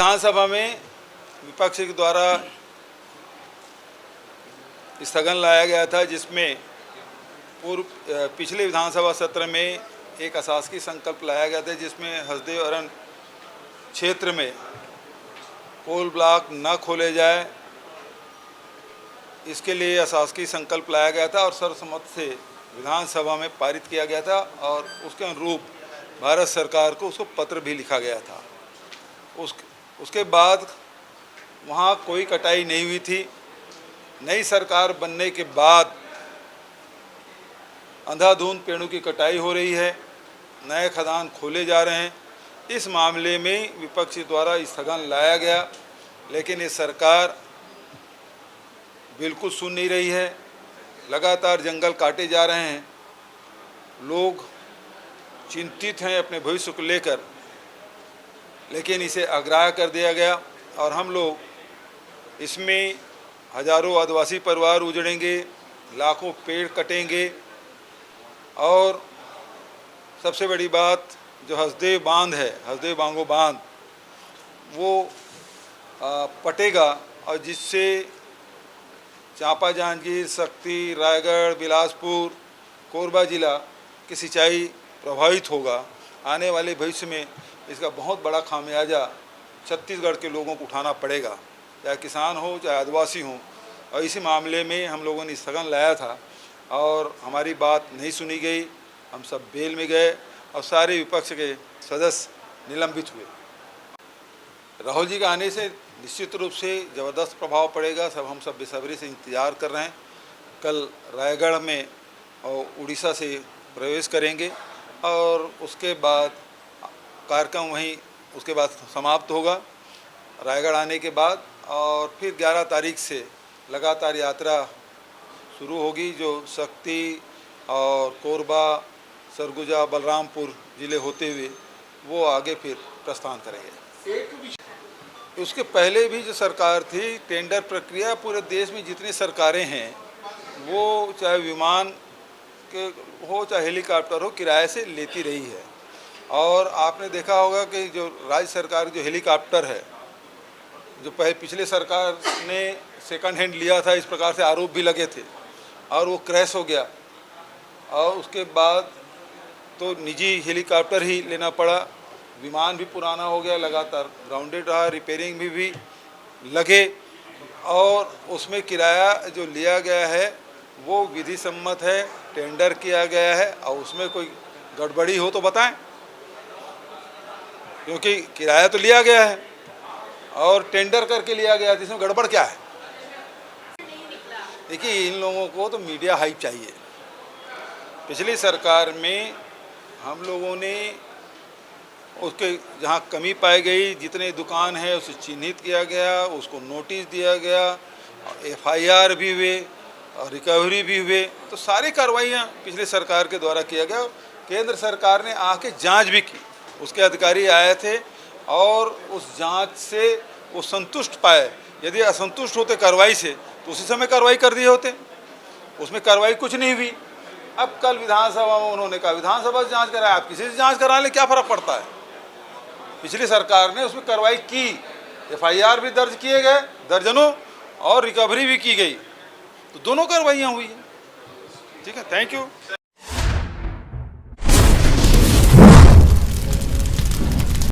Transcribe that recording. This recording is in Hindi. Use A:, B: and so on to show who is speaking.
A: विधानसभा में विपक्ष के द्वारा स्थगन लाया गया था, जिसमें पिछले विधानसभा सत्र में एक अशासकीय संकल्प लाया गया था, जिसमें हसदेव अरण्य क्षेत्र में कोल ब्लॉक न खोले जाए, इसके लिए अशासकीय संकल्प लाया गया था और सर्वसम्मति से विधानसभा में पारित किया गया था और उसके अनुरूप भारत सरकार को उसको पत्र भी लिखा गया था। उसके बाद वहाँ कोई कटाई नहीं हुई थी। नई सरकार बनने के बाद अंधाधुंध पेड़ों की कटाई हो रही है, नए खदान खोले जा रहे हैं। इस मामले में विपक्ष द्वारा स्थगन लाया गया, लेकिन ये सरकार बिल्कुल सुन नहीं रही है। लगातार जंगल काटे जा रहे हैं। लोग चिंतित हैं अपने भविष्य को लेकर, लेकिन इसे अग्राह्य कर दिया गया और हम लोग इसमें हजारों आदिवासी परिवार उजड़ेंगे, लाखों पेड़ कटेंगे और सबसे बड़ी बात जो हसदेव बांध है, हसदेव बांगो बांध, वो पटेगा और जिससे चांपा, जांजगीर, शक्ति, रायगढ़, बिलासपुर, कोरबा जिला की सिंचाई प्रभावित होगा। आने वाले भविष्य में इसका बहुत बड़ा खामियाजा छत्तीसगढ़ के लोगों को उठाना पड़ेगा, चाहे किसान हो चाहे आदिवासी हो। और इसी मामले में हम लोगों ने स्थगन लाया था और हमारी बात नहीं सुनी गई। हम सब बेल में गए और सारे विपक्ष के सदस्य निलंबित हुए। राहुल जी के आने से निश्चित रूप से ज़बरदस्त प्रभाव पड़ेगा। हम सब बेसब्री से इंतज़ार कर रहे हैं। कल रायगढ़ में और उड़ीसा से प्रवेश करेंगे और उसके बाद कार्यक्रम वहीं उसके बाद समाप्त होगा रायगढ़ आने के बाद, और फिर 11 तारीख से लगातार यात्रा शुरू होगी, जो शक्ति और कोरबा, सरगुजा, बलरामपुर ज़िले होते हुए वो आगे फिर प्रस्थान करेंगे। उसके पहले भी जो सरकार थी, टेंडर प्रक्रिया पूरे देश में जितनी सरकारें हैं, वो चाहे विमान के हो चाहे हेलीकॉप्टर हो, किराए से लेती रही है। और आपने देखा होगा कि जो राज्य सरकार जो हेलीकॉप्टर है, जो पिछले सरकार ने सेकंड हैंड लिया था, इस प्रकार से आरोप भी लगे थे और वो क्रैश हो गया और उसके बाद तो निजी हेलीकॉप्टर ही लेना पड़ा। विमान भी पुराना हो गया, लगातार ग्राउंडेड रहा, रिपेयरिंग भी लगे और उसमें किराया जो लिया गया है वो विधि सम्मत है, टेंडर किया गया है। और उसमें कोई गड़बड़ी हो तो बताएं, क्योंकि किराया तो लिया गया है और टेंडर करके लिया गया है, जिसमें गड़बड़ क्या है। देखिए, इन लोगों को तो मीडिया हाइप चाहिए। पिछली सरकार में हम लोगों ने उसके जहाँ कमी पाई गई, जितने दुकान है उसे चिन्हित किया गया, उसको नोटिस दिया गया, FIR भी हुए और रिकवरी भी हुए। तो सारी कार्रवाइयाँ पिछली सरकार के द्वारा किया गया। केंद्र सरकार ने आके जांच भी की, उसके अधिकारी आए थे और उस जांच से वो संतुष्ट पाए। यदि असंतुष्ट होते कार्रवाई से तो उसी समय कार्रवाई कर दिए होते। उसमें कार्रवाई कुछ नहीं हुई। अब कल विधानसभा में उन्होंने कहा विधानसभा से जांच कराए, आप किसी से जांच करा लें, क्या फ़र्क पड़ता है। पिछली सरकार ने उसमें कार्रवाई की, FIR भी दर्ज किए गए दर्जनों और रिकवरी भी की गई। तो दोनों कार्रवाइयाँ हुई हैं। ठीक है, थैंक यू।